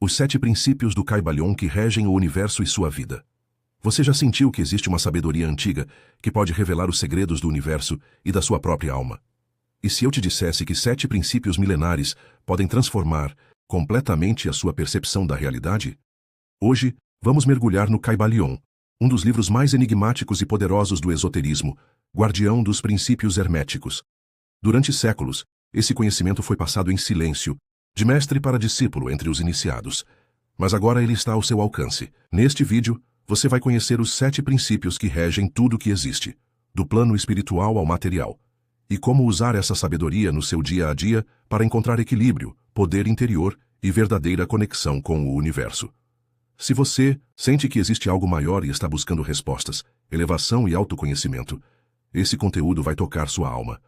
Os 7 princípios do Kybalion que regem o universo e sua vida. Você já sentiu que existe uma sabedoria antiga que pode revelar os segredos do universo e da sua própria alma? E se eu te dissesse que 7 princípios milenares podem transformar completamente a sua percepção da realidade? Hoje, vamos mergulhar no Kybalion, um dos livros mais enigmáticos e poderosos do esoterismo, guardião dos princípios herméticos. Durante séculos, esse conhecimento foi passado em silêncio, de mestre para discípulo entre os iniciados. Mas agora ele está ao seu alcance. Neste vídeo, você vai conhecer os 7 princípios que regem tudo o que existe, do plano espiritual ao material, e como usar essa sabedoria no seu dia a dia para encontrar equilíbrio, poder interior e verdadeira conexão com o universo. Se você sente que existe algo maior e está buscando respostas, elevação e autoconhecimento, esse conteúdo vai tocar sua alma.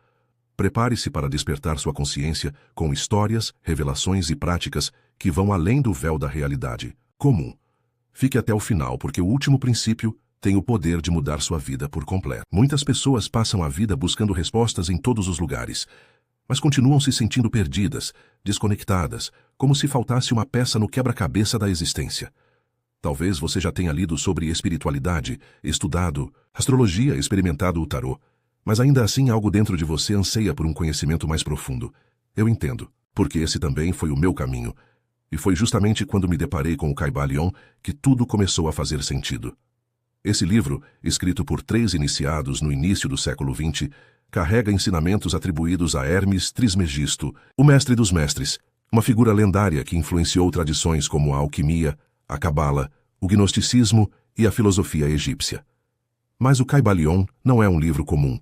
Prepare-se para despertar sua consciência com histórias, revelações e práticas que vão além do véu da realidade comum. Fique até o final, porque o último princípio tem o poder de mudar sua vida por completo. Muitas pessoas passam a vida buscando respostas em todos os lugares, mas continuam se sentindo perdidas, desconectadas, como se faltasse uma peça no quebra-cabeça da existência. Talvez você já tenha lido sobre espiritualidade, estudado astrologia, experimentado o tarô, mas ainda assim algo dentro de você anseia por um conhecimento mais profundo. Eu entendo, porque esse também foi o meu caminho. E foi justamente quando me deparei com o Kybalion que tudo começou a fazer sentido. Esse livro, escrito por 3 iniciados no início do século XX, carrega ensinamentos atribuídos a Hermes Trismegisto, o mestre dos mestres, uma figura lendária que influenciou tradições como a alquimia, a cabala, o gnosticismo e a filosofia egípcia. Mas o Kybalion não é um livro comum.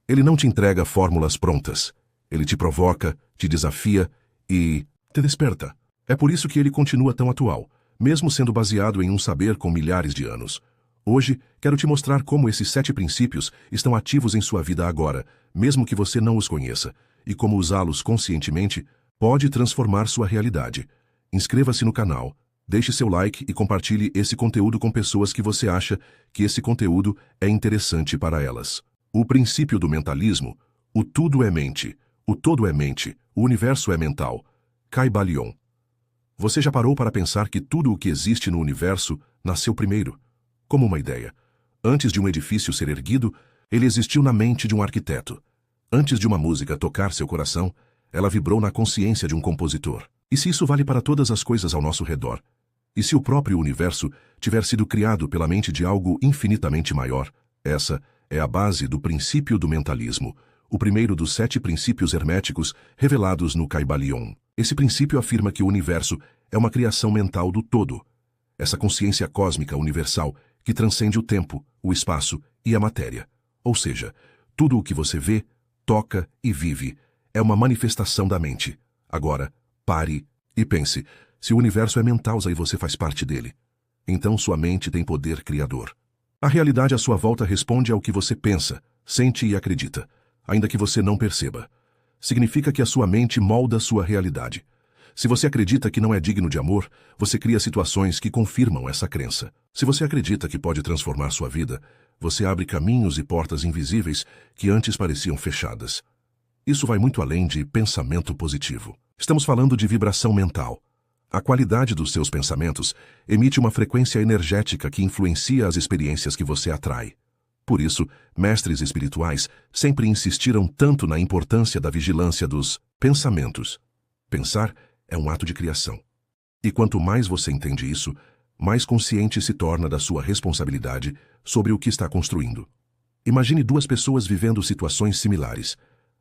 Ele não te entrega fórmulas prontas. Ele te provoca, te desafia e te desperta. É por isso que ele continua tão atual, mesmo sendo baseado em um saber com milhares de anos. Hoje, quero te mostrar como esses 7 princípios estão ativos em sua vida agora, mesmo que você não os conheça, e como usá-los conscientemente pode transformar sua realidade. Inscreva-se no canal, deixe seu like e compartilhe esse conteúdo com pessoas que você acha que esse conteúdo é interessante para elas. O princípio do mentalismo, o tudo é mente, o todo é mente, o universo é mental. Kybalion. Você já parou para pensar que tudo o que existe no universo nasceu primeiro? Como uma ideia. Antes de um edifício ser erguido, ele existiu na mente de um arquiteto. Antes de uma música tocar seu coração, ela vibrou na consciência de um compositor. E se isso vale para todas as coisas ao nosso redor? E se o próprio universo tiver sido criado pela mente de algo infinitamente maior? Essa é a base do princípio do mentalismo, o primeiro dos 7 princípios herméticos revelados no Kybalion. Esse princípio afirma que o universo é uma criação mental do todo, essa consciência cósmica universal que transcende o tempo, o espaço e a matéria. Ou seja, tudo o que você vê, toca e vive é uma manifestação da mente. Agora, pare e pense, se o universo é mental e você faz parte dele, então sua mente tem poder criador. A realidade à sua volta responde ao que você pensa, sente e acredita, ainda que você não perceba. Significa que a sua mente molda sua realidade. Se você acredita que não é digno de amor, você cria situações que confirmam essa crença. Se você acredita que pode transformar sua vida, você abre caminhos e portas invisíveis que antes pareciam fechadas. Isso vai muito além de pensamento positivo. Estamos falando de vibração mental. A qualidade dos seus pensamentos emite uma frequência energética que influencia as experiências que você atrai. Por isso, mestres espirituais sempre insistiram tanto na importância da vigilância dos pensamentos. Pensar é um ato de criação. E quanto mais você entende isso, mais consciente se torna da sua responsabilidade sobre o que está construindo. Imagine 2 pessoas vivendo situações similares.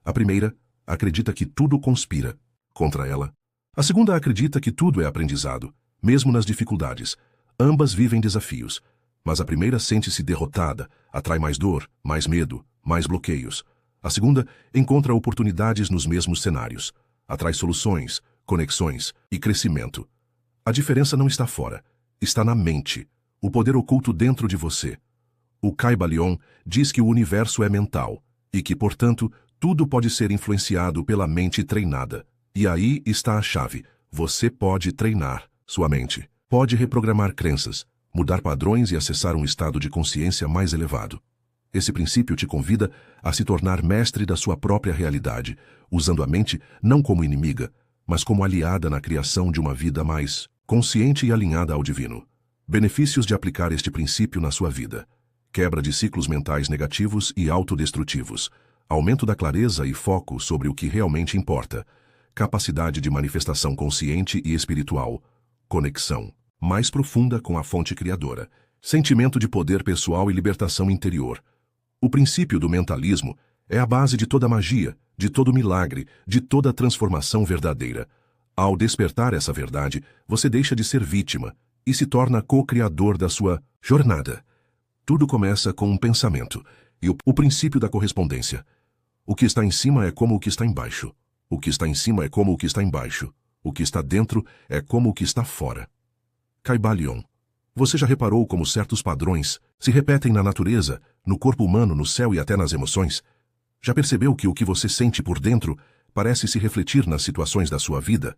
A primeira acredita que tudo conspira contra ela. A segunda acredita que tudo é aprendizado, mesmo nas dificuldades. Ambas vivem desafios, mas a primeira sente-se derrotada, atrai mais dor, mais medo, mais bloqueios. A segunda encontra oportunidades nos mesmos cenários, atrai soluções, conexões e crescimento. A diferença não está fora, está na mente, o poder oculto dentro de você. O Kybalion diz que o universo é mental e que, portanto, tudo pode ser influenciado pela mente treinada. E aí está a chave. Você pode treinar sua mente. Pode reprogramar crenças, mudar padrões e acessar um estado de consciência mais elevado. Esse princípio te convida a se tornar mestre da sua própria realidade, usando a mente não como inimiga, mas como aliada na criação de uma vida mais consciente e alinhada ao divino. Benefícios de aplicar este princípio na sua vida: quebra de ciclos mentais negativos e autodestrutivos, aumento da clareza e foco sobre o que realmente importa, capacidade de manifestação consciente e espiritual, conexão mais profunda com a fonte criadora, sentimento de poder pessoal e libertação interior. O princípio do mentalismo é a base de toda magia, de todo milagre, de toda transformação verdadeira. Ao despertar essa verdade, você deixa de ser vítima e se torna co-criador da sua jornada. Tudo começa com um pensamento e o princípio da correspondência. O que está em cima é como o que está embaixo. O que está em cima é como o que está embaixo. O que está dentro é como o que está fora. Kybalion. Você já reparou como certos padrões se repetem na natureza, no corpo humano, no céu e até nas emoções? Já percebeu que o que você sente por dentro parece se refletir nas situações da sua vida?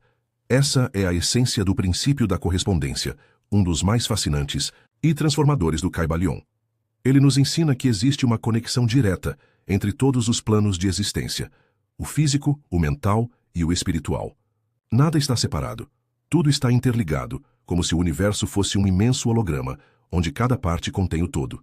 Essa é a essência do princípio da correspondência, um dos mais fascinantes e transformadores do Kybalion. Ele nos ensina que existe uma conexão direta entre todos os planos de existência: o físico, o mental e o espiritual. Nada está separado. Tudo está interligado, como se o universo fosse um imenso holograma, onde cada parte contém o todo.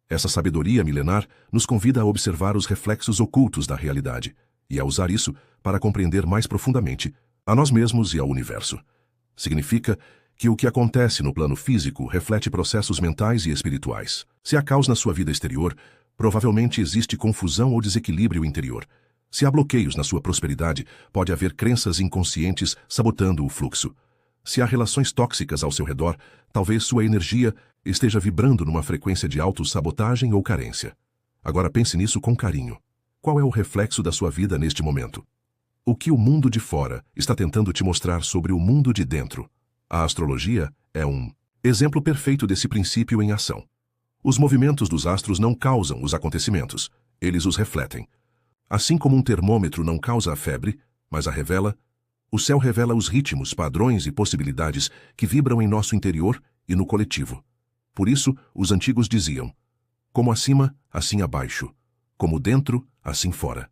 Essa sabedoria milenar nos convida a observar os reflexos ocultos da realidade e a usar isso para compreender mais profundamente a nós mesmos e ao universo. Significa que o que acontece no plano físico reflete processos mentais e espirituais. Se há caos na sua vida exterior, provavelmente existe confusão ou desequilíbrio interior. Se há bloqueios na sua prosperidade, pode haver crenças inconscientes sabotando o fluxo. Se há relações tóxicas ao seu redor, talvez sua energia esteja vibrando numa frequência de autossabotagem ou carência. Agora pense nisso com carinho. Qual é o reflexo da sua vida neste momento? O que o mundo de fora está tentando te mostrar sobre o mundo de dentro? A astrologia é um exemplo perfeito desse princípio em ação. Os movimentos dos astros não causam os acontecimentos, eles os refletem. Assim como um termômetro não causa a febre, mas a revela, o céu revela os ritmos, padrões e possibilidades que vibram em nosso interior e no coletivo. Por isso, os antigos diziam: como acima, assim abaixo; como dentro, assim fora.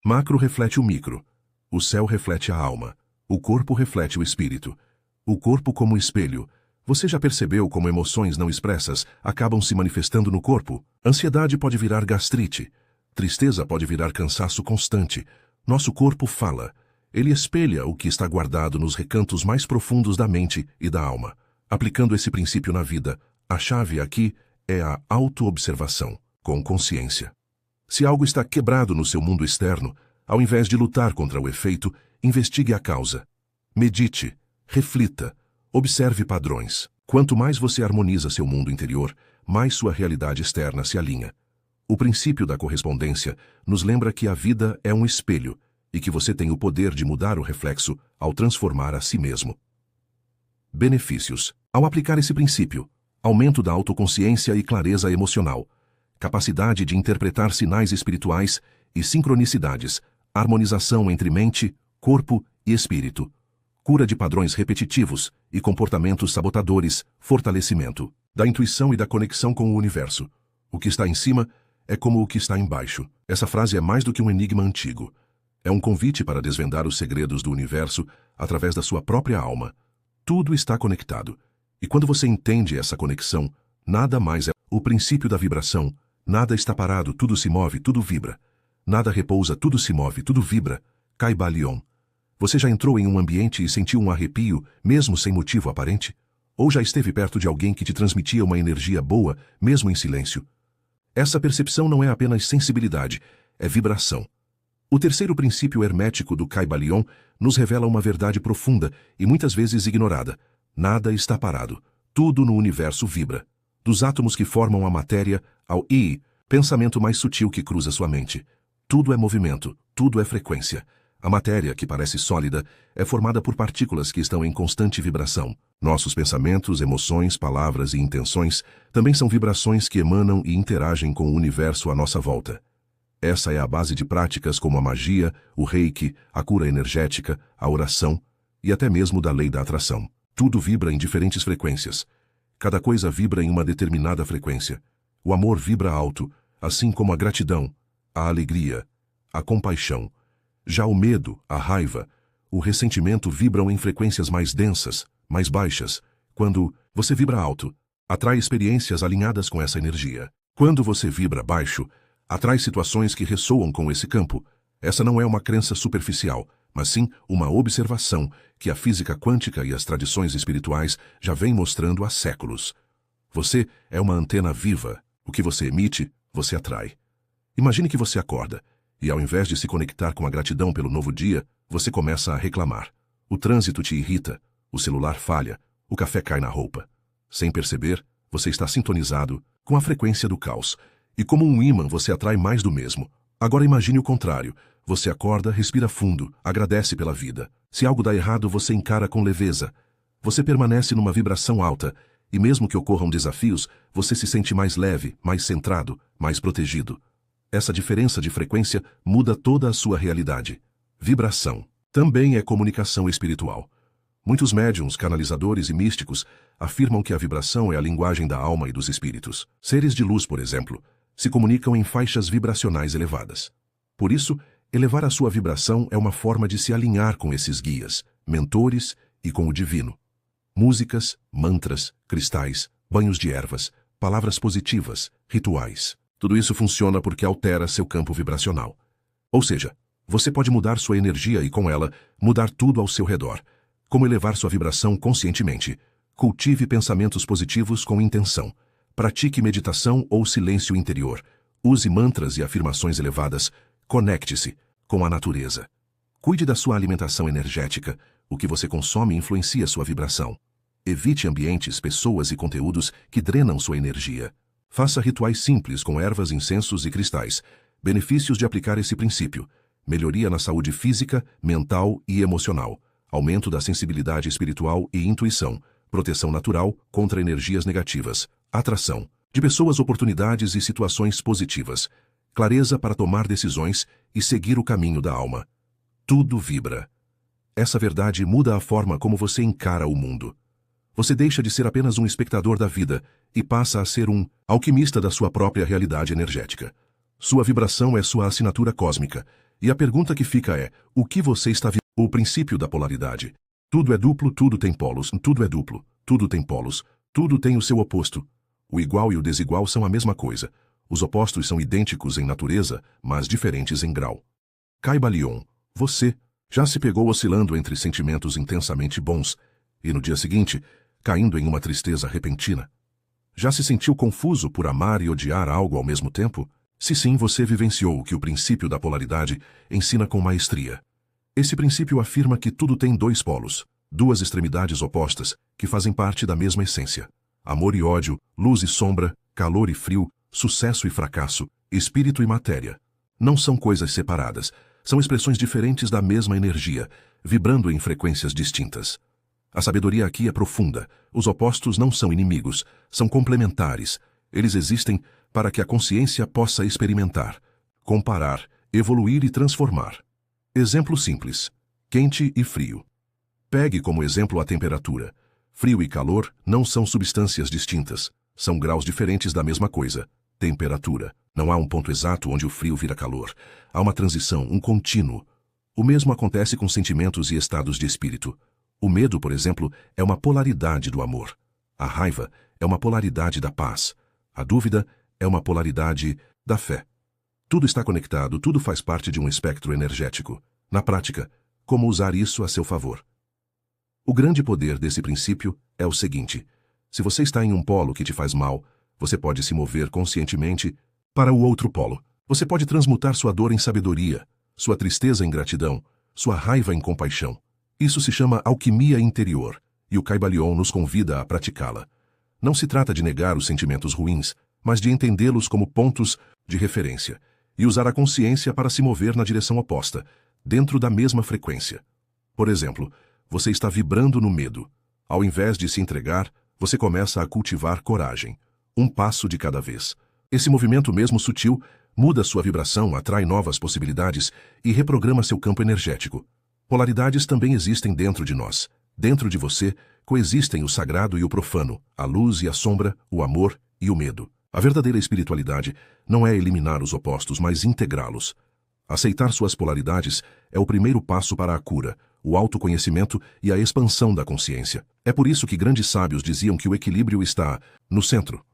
Macro reflete o micro. O céu reflete a alma. O corpo reflete o espírito. O corpo como espelho. Você já percebeu como emoções não expressas acabam se manifestando no corpo? Ansiedade pode virar gastrite. Tristeza pode virar cansaço constante. Nosso corpo fala. Ele espelha o que está guardado nos recantos mais profundos da mente e da alma. Aplicando esse princípio na vida, a chave aqui é a autoobservação, com consciência. Se algo está quebrado no seu mundo externo, ao invés de lutar contra o efeito, investigue a causa. Medite, reflita, observe padrões. Quanto mais você harmoniza seu mundo interior, mais sua realidade externa se alinha. O princípio da correspondência nos lembra que a vida é um espelho e que você tem o poder de mudar o reflexo ao transformar a si mesmo. Benefícios. Ao aplicar esse princípio: aumento da autoconsciência e clareza emocional, capacidade de interpretar sinais espirituais e sincronicidades, harmonização entre mente, corpo e espírito, cura de padrões repetitivos e comportamentos sabotadores, fortalecimento da intuição e da conexão com o universo. O que está em cima é como o que está embaixo. Essa frase é mais do que um enigma antigo. É um convite para desvendar os segredos do universo através da sua própria alma. Tudo está conectado. E quando você entende essa conexão, nada mais é o princípio da vibração. Nada está parado, tudo se move, tudo vibra. Nada repousa, tudo se move, tudo vibra. Kybalion. Você já entrou em um ambiente e sentiu um arrepio, mesmo sem motivo aparente? Ou já esteve perto de alguém que te transmitia uma energia boa, mesmo em silêncio? Essa percepção não é apenas sensibilidade, é vibração. O terceiro princípio hermético do Kybalion nos revela uma verdade profunda e muitas vezes ignorada. Nada está parado. Tudo no universo vibra. Dos átomos que formam a matéria ao pensamento mais sutil que cruza sua mente. Tudo é movimento, tudo é frequência. A matéria, que parece sólida, é formada por partículas que estão em constante vibração. Nossos pensamentos, emoções, palavras e intenções também são vibrações que emanam e interagem com o universo à nossa volta. Essa é a base de práticas como a magia, o reiki, a cura energética, a oração e até mesmo da lei da atração. Tudo vibra em diferentes frequências. Cada coisa vibra em uma determinada frequência. O amor vibra alto, assim como a gratidão, a alegria, a compaixão. Já o medo, a raiva, o ressentimento vibram em frequências mais densas, mais baixas. Quando você vibra alto, atrai experiências alinhadas com essa energia. Quando você vibra baixo, atrai situações que ressoam com esse campo. Essa não é uma crença superficial, mas sim uma observação que a física quântica e as tradições espirituais já vêm mostrando há séculos. Você é uma antena viva. O que você emite, você atrai. Imagine que você acorda, e ao invés de se conectar com a gratidão pelo novo dia, você começa a reclamar. O trânsito te irrita, o celular falha, o café cai na roupa. Sem perceber, você está sintonizado com a frequência do caos, e como um ímã você atrai mais do mesmo. Agora imagine o contrário. Você acorda, respira fundo, agradece pela vida. Se algo dá errado, você encara com leveza. Você permanece numa vibração alta, e mesmo que ocorram desafios, você se sente mais leve, mais centrado, mais protegido. Essa diferença de frequência muda toda a sua realidade. Vibração também é comunicação espiritual. Muitos médiuns, canalizadores e místicos afirmam que a vibração é a linguagem da alma e dos espíritos. Seres de luz, por exemplo, se comunicam em faixas vibracionais elevadas. Por isso, elevar a sua vibração é uma forma de se alinhar com esses guias, mentores e com o divino. Músicas, mantras, cristais, banhos de ervas, palavras positivas, rituais. Tudo isso funciona porque altera seu campo vibracional. Ou seja, você pode mudar sua energia e, com ela, mudar tudo ao seu redor. Como elevar sua vibração conscientemente? Cultive pensamentos positivos com intenção. Pratique meditação ou silêncio interior. Use mantras e afirmações elevadas. Conecte-se com a natureza. Cuide da sua alimentação energética. O que você consome influencia sua vibração. Evite ambientes, pessoas e conteúdos que drenam sua energia. Faça rituais simples com ervas, incensos e cristais. Benefícios de aplicar esse princípio: melhoria na saúde física, mental e emocional, aumento da sensibilidade espiritual e intuição, proteção natural contra energias negativas, atração de pessoas, oportunidades e situações positivas, clareza para tomar decisões e seguir o caminho da alma. Tudo vibra. Essa verdade muda a forma como você encara o mundo. Você deixa de ser apenas um espectador da vida e passa a ser um alquimista da sua própria realidade energética. Sua vibração é sua assinatura cósmica, e a pergunta que fica é: o que você está vivendo? O princípio da polaridade. Tudo é duplo, tudo tem polos, tudo é duplo, tudo tem polos, tudo tem o seu oposto. O igual e o desigual são a mesma coisa. Os opostos são idênticos em natureza, mas diferentes em grau. Caibalion, você já se pegou oscilando entre sentimentos intensamente bons e, no dia seguinte, caindo em uma tristeza repentina? Já se sentiu confuso por amar e odiar algo ao mesmo tempo? Se sim, você vivenciou o que o princípio da polaridade ensina com maestria. Esse princípio afirma que tudo tem dois polos, duas extremidades opostas, que fazem parte da mesma essência. Amor e ódio, luz e sombra, calor e frio, sucesso e fracasso, espírito e matéria. Não são coisas separadas, são expressões diferentes da mesma energia, vibrando em frequências distintas. A sabedoria aqui é profunda. Os opostos não são inimigos, são complementares. Eles existem para que a consciência possa experimentar, comparar, evoluir e transformar. Exemplo simples: quente e frio. Pegue como exemplo a temperatura. Frio e calor não são substâncias distintas, são graus diferentes da mesma coisa. Temperatura. Não há um ponto exato onde o frio vira calor. Há uma transição, um contínuo. O mesmo acontece com sentimentos e estados de espírito. O medo, por exemplo, é uma polaridade do amor. A raiva é uma polaridade da paz. A dúvida é uma polaridade da fé. Tudo está conectado, tudo faz parte de um espectro energético. Na prática, como usar isso a seu favor? O grande poder desse princípio é o seguinte: se você está em um polo que te faz mal, você pode se mover conscientemente para o outro polo. Você pode transmutar sua dor em sabedoria, sua tristeza em gratidão, sua raiva em compaixão. Isso se chama alquimia interior, e o Caibalion nos convida a praticá-la. Não se trata de negar os sentimentos ruins, mas de entendê-los como pontos de referência e usar a consciência para se mover na direção oposta, dentro da mesma frequência. Por exemplo, você está vibrando no medo. Ao invés de se entregar, você começa a cultivar coragem, um passo de cada vez. Esse movimento, mesmo sutil, muda sua vibração, atrai novas possibilidades e reprograma seu campo energético. Polaridades também existem dentro de nós. Dentro de você coexistem o sagrado e o profano, a luz e a sombra, o amor e o medo. A verdadeira espiritualidade não é eliminar os opostos, mas integrá-los. Aceitar suas polaridades é o primeiro passo para a cura, o autoconhecimento e a expansão da consciência. É por isso que grandes sábios diziam que o equilíbrio está no centro.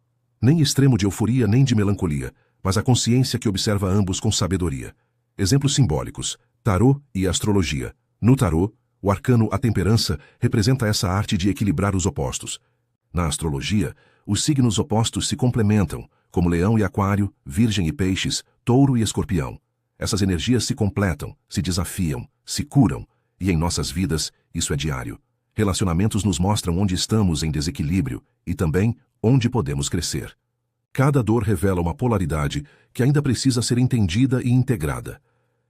Nem extremo de euforia nem de melancolia, mas a consciência que observa ambos com sabedoria. Exemplos simbólicos: tarô e astrologia. No tarô, o arcano A Temperança representa essa arte de equilibrar os opostos. Na astrologia, os signos opostos se complementam, como Leão e Aquário, Virgem e Peixes, Touro e Escorpião. Essas energias se completam, se desafiam, se curam, e em nossas vidas isso é diário. Relacionamentos nos mostram onde estamos em desequilíbrio e também onde podemos crescer. Cada dor revela uma polaridade que ainda precisa ser entendida e integrada.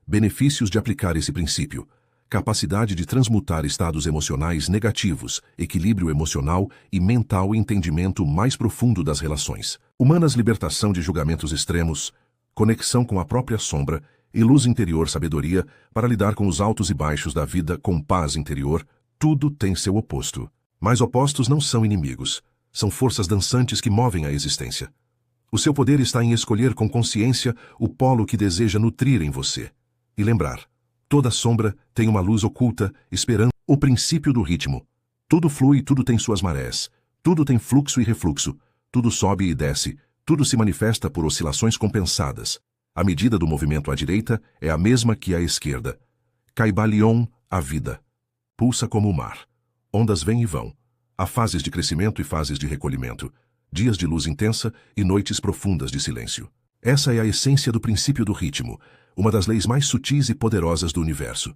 Benefícios de aplicar esse princípio: capacidade de transmutar estados emocionais negativos, equilíbrio emocional e mental e entendimento mais profundo das relações humanas, libertação de julgamentos extremos, conexão com a própria sombra e luz interior, sabedoria para lidar com os altos e baixos da vida com paz interior. Tudo tem seu oposto. Mas opostos não são inimigos, são forças dançantes que movem a existência. O seu poder está em escolher com consciência o polo que deseja nutrir em você. E lembrar: toda sombra tem uma luz oculta esperando. O princípio do ritmo. Tudo flui, tudo tem suas marés. Tudo tem fluxo e refluxo. Tudo sobe e desce. Tudo se manifesta por oscilações compensadas. A medida do movimento à direita é a mesma que à esquerda. Caibalion, a vida. Pulsa como o mar. Ondas vêm e vão. Há fases de crescimento e fases de recolhimento. Dias de luz intensa e noites profundas de silêncio. Essa é a essência do princípio do ritmo, uma das leis mais sutis e poderosas do universo.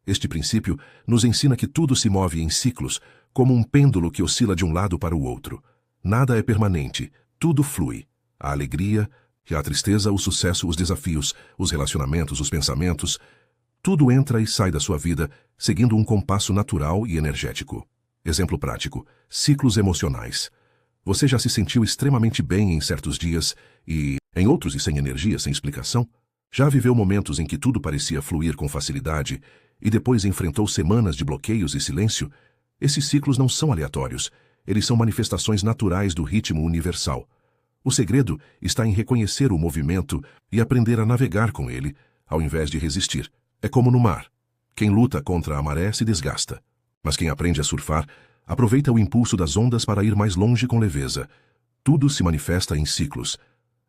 Este princípio nos ensina que tudo se move em ciclos, como um pêndulo que oscila de um lado para o outro. Nada é permanente, tudo flui. A alegria, a tristeza, o sucesso, os desafios, os relacionamentos, os pensamentos, tudo entra e sai da sua vida, seguindo um compasso natural e energético. Exemplo prático: ciclos emocionais. Você já se sentiu extremamente bem em certos dias e, em outros, e sem energia, sem explicação? Já viveu momentos em que tudo parecia fluir com facilidade e depois enfrentou semanas de bloqueios e silêncio? Esses ciclos não são aleatórios, eles são manifestações naturais do ritmo universal. O segredo está em reconhecer o movimento e aprender a navegar com ele, ao invés de resistir. É como no mar. Quem luta contra a maré se desgasta. Mas quem aprende a surfar, aproveita o impulso das ondas para ir mais longe com leveza. Tudo se manifesta em ciclos.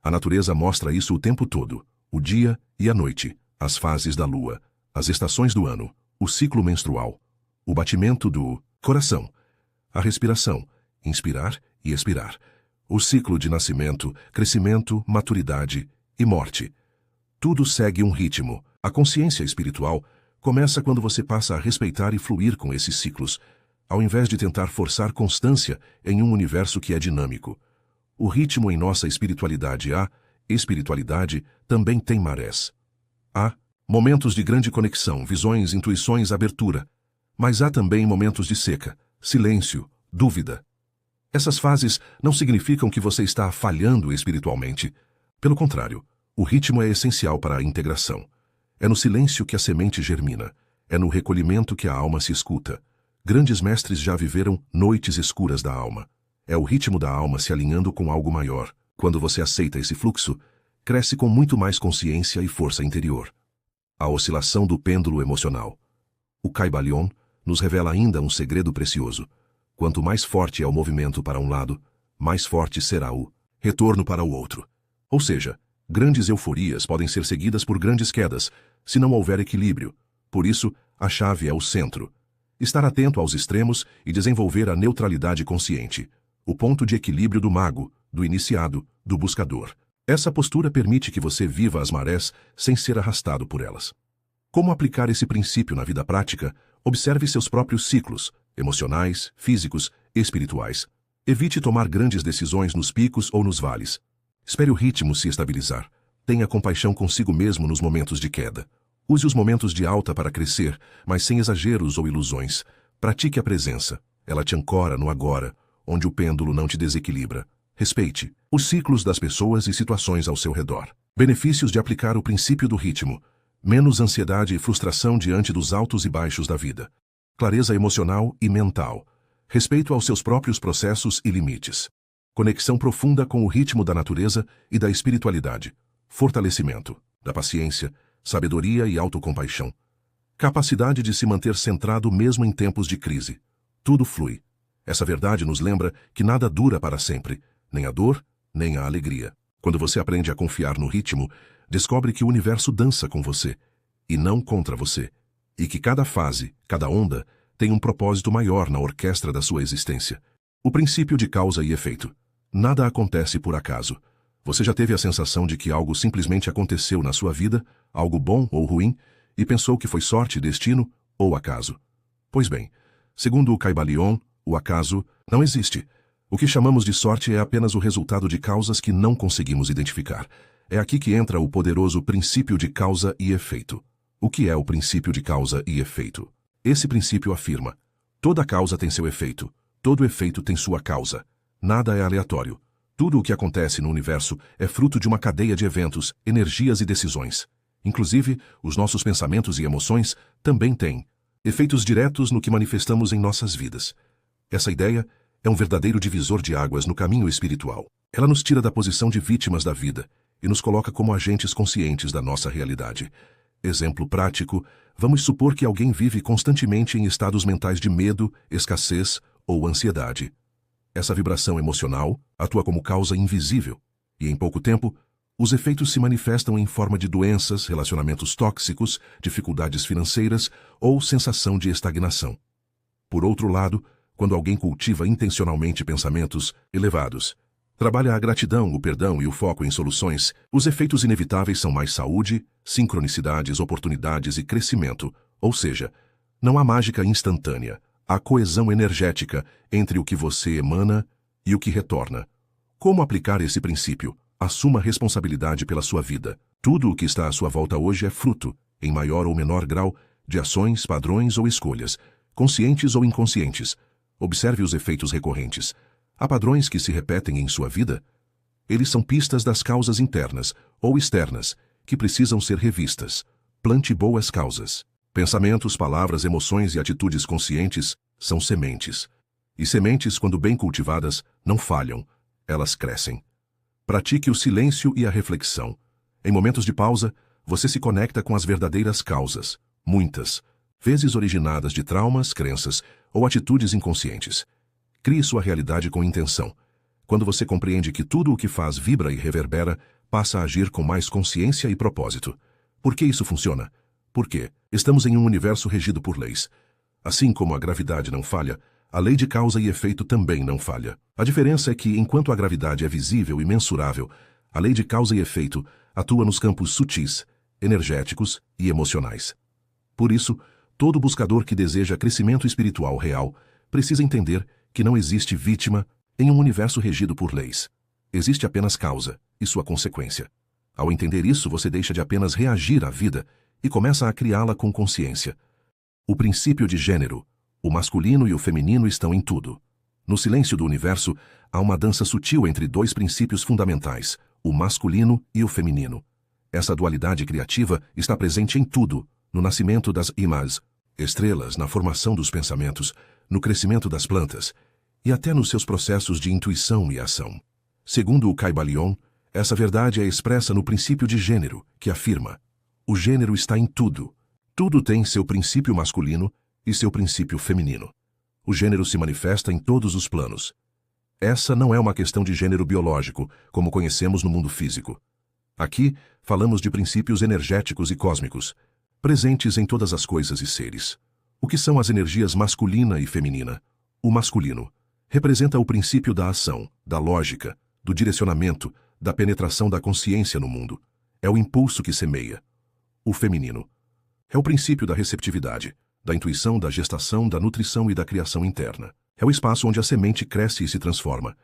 A natureza mostra isso o tempo todo. O dia e a noite, as fases da lua, as estações do ano, o ciclo menstrual, o batimento do coração, a respiração, inspirar e expirar, o ciclo de nascimento, crescimento, maturidade e morte. Tudo segue um ritmo. A consciência espiritual começa quando você passa a respeitar e fluir com esses ciclos, ao invés de tentar forçar constância em um universo que é dinâmico. O ritmo em nossa espiritualidade também tem marés. Há momentos de grande conexão, visões, intuições, abertura. Mas há também momentos de seca, silêncio, dúvida. Essas fases não significam que você está falhando espiritualmente. Pelo contrário, o ritmo é essencial para a integração. É no silêncio que a semente germina. É no recolhimento que a alma se escuta. Grandes mestres já viveram noites escuras da alma. É o ritmo da alma se alinhando com algo maior. Quando você aceita esse fluxo, cresce com muito mais consciência e força interior. A oscilação do pêndulo emocional. O Caibalion nos revela ainda um segredo precioso. Quanto mais forte é o movimento para um lado, mais forte será o retorno para o outro. Ou seja, grandes euforias podem ser seguidas por grandes quedas, se não houver equilíbrio. Por isso, a chave é o centro. Estar atento aos extremos e desenvolver a neutralidade consciente. O ponto de equilíbrio do mago, do iniciado, do buscador. Essa postura permite que você viva as marés sem ser arrastado por elas. Como aplicar esse princípio na vida prática? Observe seus próprios ciclos, emocionais, físicos, espirituais. Evite tomar grandes decisões nos picos ou nos vales. Espere o ritmo se estabilizar. Tenha compaixão consigo mesmo nos momentos de queda. Use os momentos de alta para crescer, mas sem exageros ou ilusões. Pratique a presença. Ela te ancora no agora, onde o pêndulo não te desequilibra. Respeite os ciclos das pessoas e situações ao seu redor. Benefícios de aplicar o princípio do ritmo. Menos ansiedade e frustração diante dos altos e baixos da vida. Clareza emocional e mental. Respeito aos seus próprios processos e limites. Conexão profunda com o ritmo da natureza e da espiritualidade. Fortalecimento da paciência, sabedoria e autocompaixão. Capacidade de se manter centrado mesmo em tempos de crise. Tudo flui. Essa verdade nos lembra que nada dura para sempre, nem a dor, nem a alegria. Quando você aprende a confiar no ritmo, descobre que o universo dança com você, e não contra você, e que cada fase, cada onda, tem um propósito maior na orquestra da sua existência. O princípio de causa e efeito. Nada acontece por acaso. Você já teve a sensação de que algo simplesmente aconteceu na sua vida, algo bom ou ruim, e pensou que foi sorte, destino ou acaso? Pois bem, segundo o Kybalion, o acaso não existe. O que chamamos de sorte é apenas o resultado de causas que não conseguimos identificar. É aqui que entra o poderoso princípio de causa e efeito. O que é o princípio de causa e efeito? Esse princípio afirma: toda causa tem seu efeito, todo efeito tem sua causa. Nada é aleatório. Tudo o que acontece no universo é fruto de uma cadeia de eventos, energias e decisões. Inclusive, os nossos pensamentos e emoções também têm efeitos diretos no que manifestamos em nossas vidas. Essa ideia é um verdadeiro divisor de águas no caminho espiritual. Ela nos tira da posição de vítimas da vida e nos coloca como agentes conscientes da nossa realidade. Exemplo prático, vamos supor que alguém vive constantemente em estados mentais de medo, escassez ou ansiedade. Essa vibração emocional atua como causa invisível, e em pouco tempo, os efeitos se manifestam em forma de doenças, relacionamentos tóxicos, dificuldades financeiras ou sensação de estagnação. Por outro lado, quando alguém cultiva intencionalmente pensamentos elevados, trabalha a gratidão, o perdão e o foco em soluções, os efeitos inevitáveis são mais saúde, sincronicidades, oportunidades e crescimento, ou seja, não há mágica instantânea, há coesão energética entre o que você emana e o que retorna. Como aplicar esse princípio? Assuma responsabilidade pela sua vida. Tudo o que está à sua volta hoje é fruto, em maior ou menor grau, de ações, padrões ou escolhas, conscientes ou inconscientes. Observe os efeitos recorrentes. Há padrões que se repetem em sua vida? Eles são pistas das causas internas ou externas que precisam ser revistas. Plante boas causas. Pensamentos, palavras, emoções e atitudes conscientes são sementes. E sementes, quando bem cultivadas, não falham, elas crescem. Pratique o silêncio e a reflexão. Em momentos de pausa, você se conecta com as verdadeiras causas, muitas vezes originadas de traumas, crenças ou atitudes inconscientes. Crie sua realidade com intenção. Quando você compreende que tudo o que faz vibra e reverbera, passa a agir com mais consciência e propósito. Por que isso funciona? Porque estamos em um universo regido por leis. Assim como a gravidade não falha, a lei de causa e efeito também não falha. A diferença é que, enquanto a gravidade é visível e mensurável, a lei de causa e efeito atua nos campos sutis, energéticos e emocionais. Por isso, todo buscador que deseja crescimento espiritual real precisa entender que não existe vítima em um universo regido por leis. Existe apenas causa e sua consequência. Ao entender isso, você deixa de apenas reagir à vida e começa a criá-la com consciência. O princípio de gênero. O masculino e o feminino estão em tudo. No silêncio do universo, há uma dança sutil entre dois princípios fundamentais, o masculino e o feminino. Essa dualidade criativa está presente em tudo, no nascimento das imãs, estrelas, na formação dos pensamentos, no crescimento das plantas e até nos seus processos de intuição e ação. Segundo o Kybalion, essa verdade é expressa no princípio de gênero, que afirma: o gênero está em tudo. Tudo tem seu princípio masculino e seu princípio feminino. O gênero se manifesta em todos os planos. Essa não é uma questão de gênero biológico, como conhecemos no mundo físico. Aqui, falamos de princípios energéticos e cósmicos, presentes em todas as coisas e seres. O que são as energias masculina e feminina? O masculino representa o princípio da ação, da lógica, do direcionamento, da penetração da consciência no mundo. É o impulso que semeia. O feminino é o princípio da receptividade, da intuição, da gestação, da nutrição e da criação interna. É o espaço onde a semente cresce e se transforma.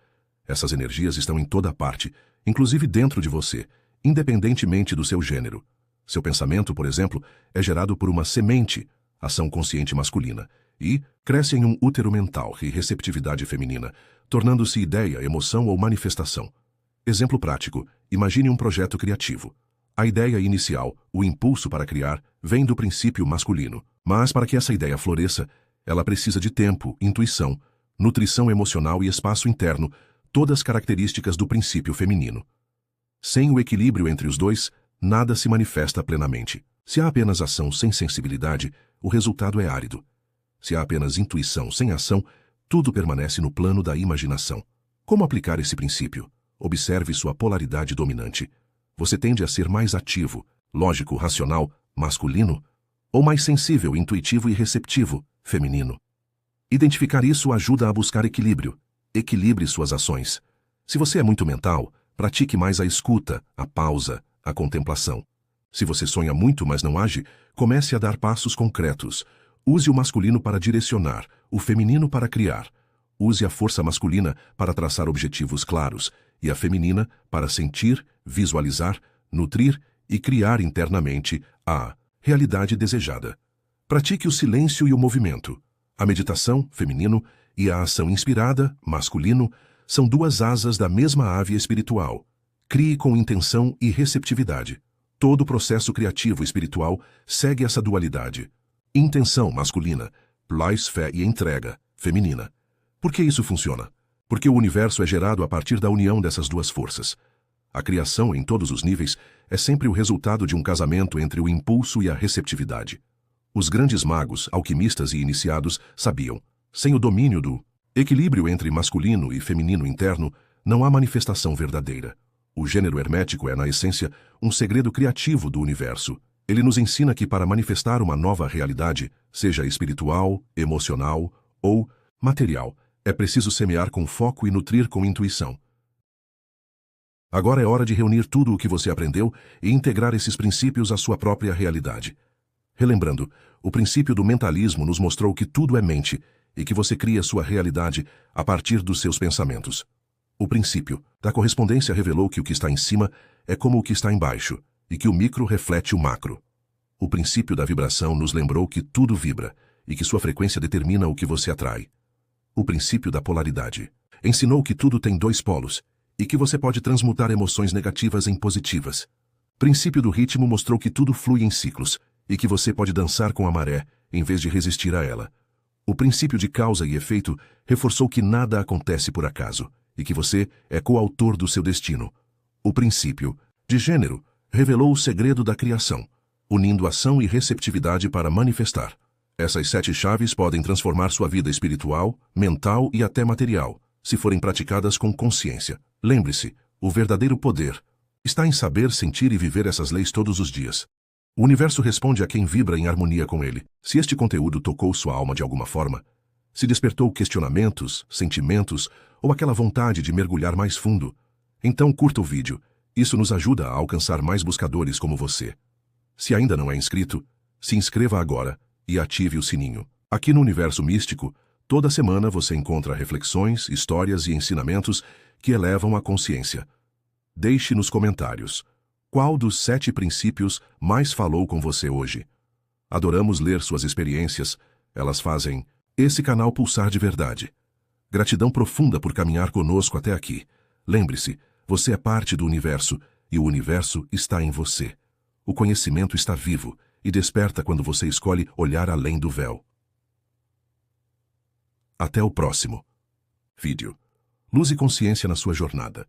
Essas energias estão em toda parte, inclusive dentro de você, independentemente do seu gênero. Seu pensamento, por exemplo, é gerado por uma semente, ação consciente masculina, e cresce em um útero mental e receptividade feminina, tornando-se ideia, emoção ou manifestação. Exemplo prático, imagine um projeto criativo. A ideia inicial, o impulso para criar, vem do princípio masculino. Mas para que essa ideia floresça, ela precisa de tempo, intuição, nutrição emocional e espaço interno, todas características do princípio feminino. Sem o equilíbrio entre os dois, nada se manifesta plenamente. Se há apenas ação sem sensibilidade, o resultado é árido. Se há apenas intuição sem ação, tudo permanece no plano da imaginação. Como aplicar esse princípio? Observe sua polaridade dominante. Você tende a ser mais ativo, lógico, racional, masculino, ou mais sensível, intuitivo e receptivo, feminino? Identificar isso ajuda a buscar equilíbrio. Equilibre suas ações. Se você é muito mental, pratique mais a escuta, a pausa, a contemplação. Se você sonha muito, mas não age, comece a dar passos concretos. Use o masculino para direcionar, o feminino para criar. Use a força masculina para traçar objetivos claros e a feminina para sentir, visualizar, nutrir e criar internamente a realidade desejada. Pratique o silêncio e o movimento. A meditação, feminino, e a ação inspirada, masculino, são duas asas da mesma ave espiritual. Crie com intenção e receptividade. Todo processo criativo espiritual segue essa dualidade. Intenção masculina, plus fé e entrega, feminina. Por que isso funciona? Porque o universo é gerado a partir da união dessas duas forças. A criação, em todos os níveis, é sempre o resultado de um casamento entre o impulso e a receptividade. Os grandes magos, alquimistas e iniciados sabiam, sem o domínio do equilíbrio entre masculino e feminino interno, não há manifestação verdadeira. O gênero hermético é, na essência, um segredo criativo do universo. Ele nos ensina que para manifestar uma nova realidade, seja espiritual, emocional ou material, é preciso semear com foco e nutrir com intuição. Agora é hora de reunir tudo o que você aprendeu e integrar esses princípios à sua própria realidade. Relembrando, o princípio do mentalismo nos mostrou que tudo é mente e que você cria sua realidade a partir dos seus pensamentos. O princípio da correspondência revelou que o que está em cima é como o que está embaixo e que o micro reflete o macro. O princípio da vibração nos lembrou que tudo vibra e que sua frequência determina o que você atrai. O princípio da polaridade ensinou que tudo tem dois polos e que você pode transmutar emoções negativas em positivas. O princípio do ritmo mostrou que tudo flui em ciclos e que você pode dançar com a maré em vez de resistir a ela. O princípio de causa e efeito reforçou que nada acontece por acaso e que você é coautor do seu destino. O princípio de gênero revelou o segredo da criação, unindo ação e receptividade para manifestar. Essas 7 chaves podem transformar sua vida espiritual, mental e até material, se forem praticadas com consciência. Lembre-se, o verdadeiro poder está em saber, sentir e viver essas leis todos os dias. O universo responde a quem vibra em harmonia com ele. Se este conteúdo tocou sua alma de alguma forma, se despertou questionamentos, sentimentos ou aquela vontade de mergulhar mais fundo, então curta o vídeo. Isso nos ajuda a alcançar mais buscadores como você. Se ainda não é inscrito, se inscreva agora e ative o sininho. Aqui no Universo Místico, toda semana você encontra reflexões, histórias e ensinamentos que elevam a consciência. Deixe nos comentários qual dos 7 princípios mais falou com você hoje. Adoramos ler suas experiências, elas fazem esse canal pulsar de verdade. Gratidão profunda por caminhar conosco até aqui. Lembre-se, você é parte do universo e o universo está em você. O conhecimento está vivo e desperta quando você escolhe olhar além do véu. Até o próximo vídeo. Luz e consciência na sua jornada.